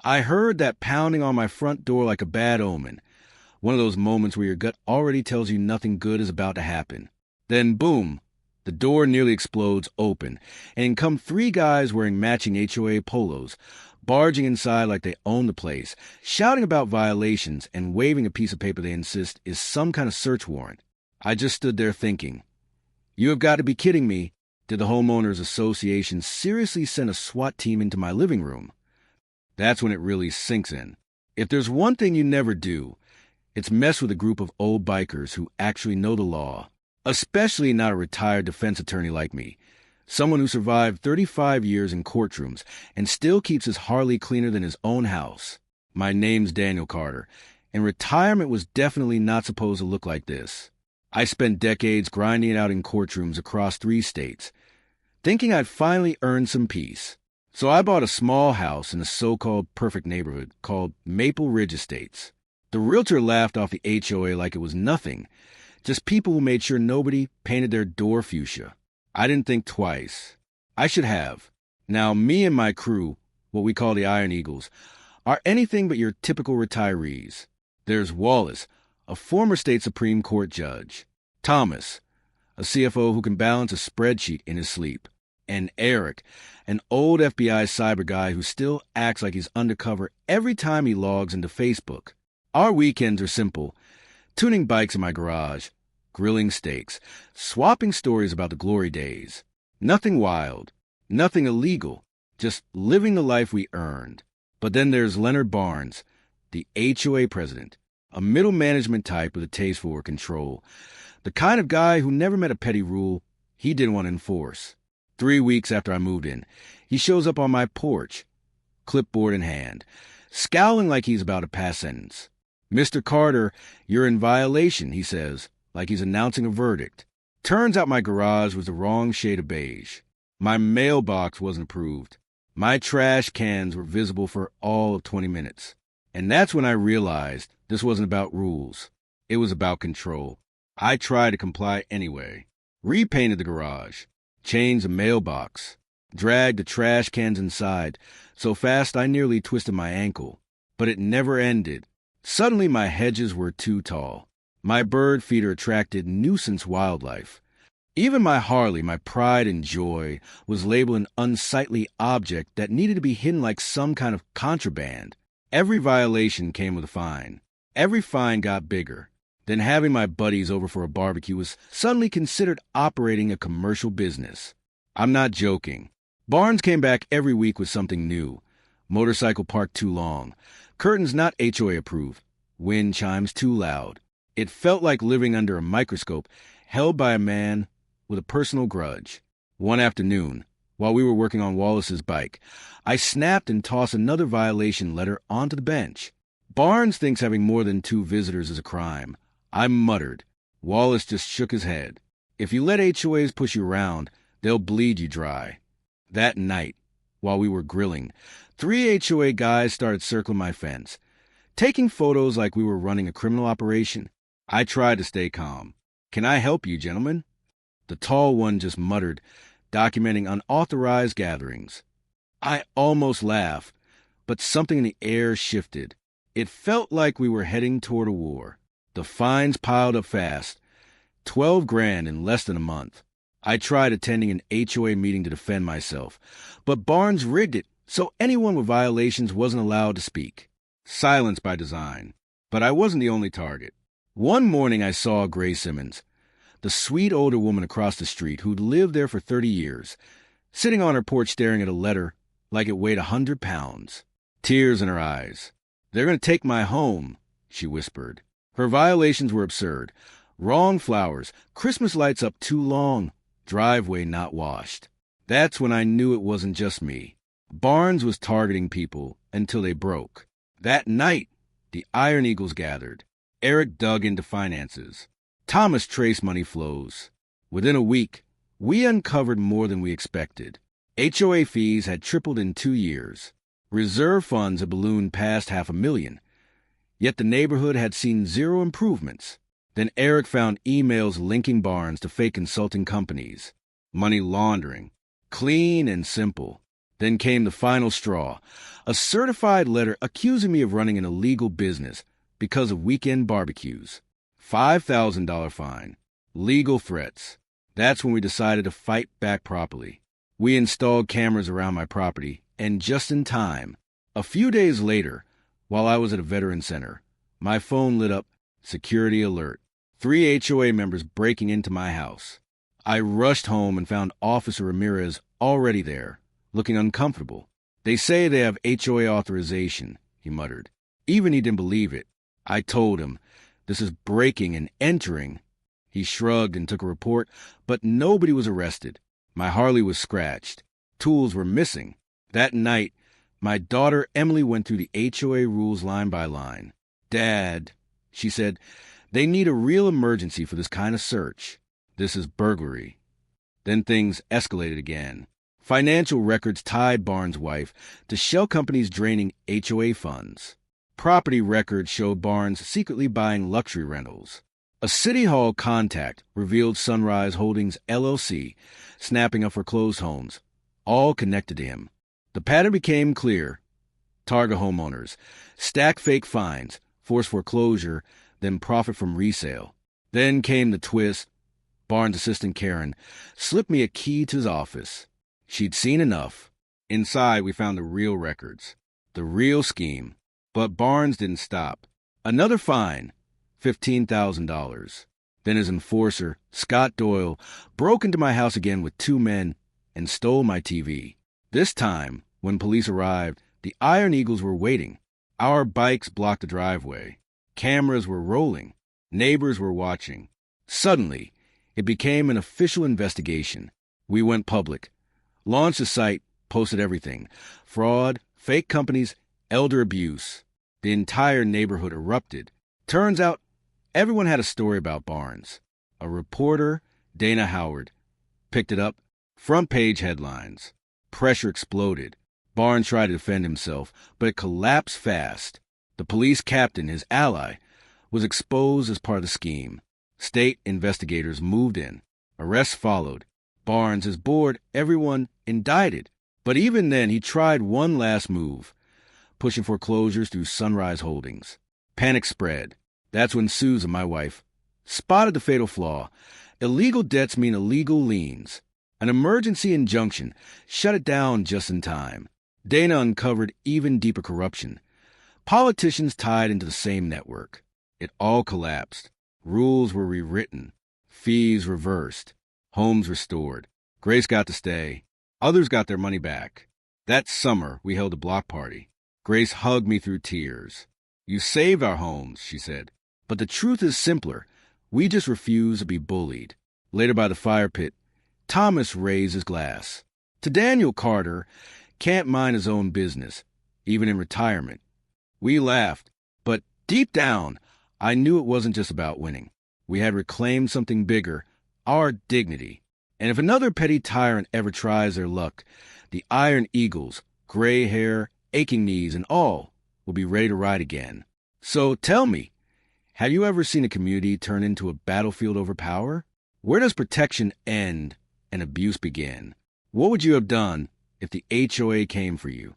I heard that pounding on my front door like a bad omen. One of those moments where your gut already tells you nothing good is about to happen. Then boom, the door nearly explodes open, and in come three guys wearing matching HOA polos, barging inside like they own the place, shouting about violations and waving a piece of paper they insist is some kind of search warrant. I just stood there thinking, you have got to be kidding me. Did the Homeowners Association seriously send a SWAT team into my living room? That's when it really sinks in. If there's one thing you never do, it's mess with a group of old bikers who actually know the law, especially not a retired defense attorney like me, someone who survived 35 years in courtrooms and still keeps his Harley cleaner than his own house. My name's Daniel Carter, and retirement was definitely not supposed to look like this. I spent decades grinding it out in courtrooms across 3 states, thinking I'd finally earned some peace. So I bought a small house in a so-called perfect neighborhood called Maple Ridge Estates. The realtor laughed off the HOA like it was nothing, just people who made sure nobody painted their door fuchsia. I didn't think twice. I should have. Now, me and my crew, what we call the Iron Eagles, are anything but your typical retirees. There's Wallace, a former state Supreme Court judge. Thomas, a CFO who can balance a spreadsheet in his sleep. And Eric, an old FBI cyber guy who still acts like he's undercover every time he logs into Facebook. Our weekends are simple: tuning bikes in my garage, grilling steaks, swapping stories about the glory days. Nothing wild, nothing illegal, just living the life we earned. But then there's Leonard Barnes, the HOA president, a middle management type with a taste for control, the kind of guy who never met a petty rule he didn't want to enforce. 3 weeks after I moved in, he shows up on my porch, clipboard in hand, scowling like he's about to pass sentence. "Mr. Carter, you're in violation," he says, like he's announcing a verdict. Turns out my garage was the wrong shade of beige. My mailbox wasn't approved. My trash cans were visible for all of 20 minutes. And that's when I realized this wasn't about rules. It was about control. I tried to comply anyway. Repainted the garage. Changed the mailbox, dragged the trash cans inside, so fast I nearly twisted my ankle. But it never ended. Suddenly my hedges were too tall. My bird feeder attracted nuisance wildlife. Even my Harley, my pride and joy, was labeled an unsightly object that needed to be hidden like some kind of contraband. Every violation came with a fine. Every fine got bigger. Then having my buddies over for a barbecue was suddenly considered operating a commercial business. I'm not joking. Barnes came back every week with something new. Motorcycle parked too long. Curtains not HOA approved. Wind chimes too loud. It felt like living under a microscope, held by a man with a personal grudge. One afternoon, while we were working on Wallace's bike, I snapped and tossed another violation letter onto the bench. Barnes thinks having more than 2 visitors is a crime. I muttered. Wallace just shook his head. If you let HOAs push you around, they'll bleed you dry. That night, while we were grilling, 3 HOA guys started circling my fence, taking photos like we were running a criminal operation. I tried to stay calm. "Can I help you, gentlemen?" The tall one just muttered, documenting unauthorized gatherings. I almost laughed, but something in the air shifted. It felt like we were heading toward a war. The fines piled up fast. 12 grand in less than a month. I tried attending an HOA meeting to defend myself, but Barnes rigged it so anyone with violations wasn't allowed to speak. Silence by design. But I wasn't the only target. One morning I saw Grace Simmons, the sweet older woman across the street who'd lived there for 30 years, sitting on her porch staring at a letter like it weighed 100 pounds. Tears in her eyes. "They're going to take my home," she whispered. Her violations were absurd. Wrong flowers, Christmas lights up too long, driveway not washed. That's when I knew it wasn't just me. Barnes was targeting people until they broke. That night, the Iron Eagles gathered. Eric dug into finances. Thomas traced money flows. Within a week, we uncovered more than we expected. HOA fees had tripled in 2 years. Reserve funds had ballooned past $500,000. Yet the neighborhood had seen 0 improvements. Then Eric found emails linking Barnes to fake consulting companies. Money laundering. Clean and simple. Then came the final straw, a certified letter accusing me of running an illegal business because of weekend barbecues. $5,000 fine. Legal threats. That's when we decided to fight back properly. We installed cameras around my property, and just in time, a few days later, while I was at a veteran center, my phone lit up, security alert. 3 HOA members breaking into my house. I rushed home and found Officer Ramirez already there, looking uncomfortable. They say they have HOA authorization, he muttered. Even he didn't believe it. I told him, this is breaking and entering. He shrugged and took a report, but nobody was arrested. My Harley was scratched. Tools were missing. That night, my daughter Emily went through the HOA rules line by line. Dad, she said, they need a real emergency for this kind of search. This is burglary. Then things escalated again. Financial records tied Barnes' wife to shell companies draining HOA funds. Property records showed Barnes secretly buying luxury rentals. A City Hall contact revealed Sunrise Holdings, LLC, snapping up foreclosed homes, all connected to him. The pattern became clear. Target homeowners, stack fake fines, force foreclosure, then profit from resale. Then came the twist. Barnes' assistant Karen slipped me a key to his office. She'd seen enough. Inside, we found the real records, the real scheme. But Barnes didn't stop. Another fine, $15,000. Then his enforcer, Scott Doyle, broke into my house again with 2 men and stole my TV. This time, when police arrived, the Iron Eagles were waiting. Our bikes blocked the driveway. Cameras were rolling. Neighbors were watching. Suddenly, it became an official investigation. We went public, launched a site, posted everything. Fraud, fake companies, elder abuse. The entire neighborhood erupted. Turns out, everyone had a story about Barnes. A reporter, Dana Howard, picked it up. Front page headlines. Pressure exploded. Barnes tried to defend himself, but it collapsed fast. The police captain, his ally, was exposed as part of the scheme. State investigators moved in. Arrests followed. Barnes, his board, everyone indicted. But even then, he tried one last move, pushing foreclosures through Sunrise Holdings. Panic spread. That's when Susan, my wife, spotted the fatal flaw. Illegal debts mean illegal liens. An emergency injunction shut it down just in time. Dana uncovered even deeper corruption. Politicians tied into the same network. It all collapsed. Rules were rewritten. Fees reversed. Homes restored. Grace got to stay. Others got their money back. That summer, we held a block party. Grace hugged me through tears. You saved our homes, she said. But the truth is simpler. We just refuse to be bullied. Later by the fire pit, Thomas raised his glass. To Daniel Carter, can't mind his own business, even in retirement. We laughed, but deep down, I knew it wasn't just about winning. We had reclaimed something bigger, our dignity. And if another petty tyrant ever tries their luck, the Iron Eagles, gray hair, aching knees, and all, will be ready to ride again. So tell me, have you ever seen a community turn into a battlefield over power? Where does protection end and abuse begin? What would you have done if the HOA came for you?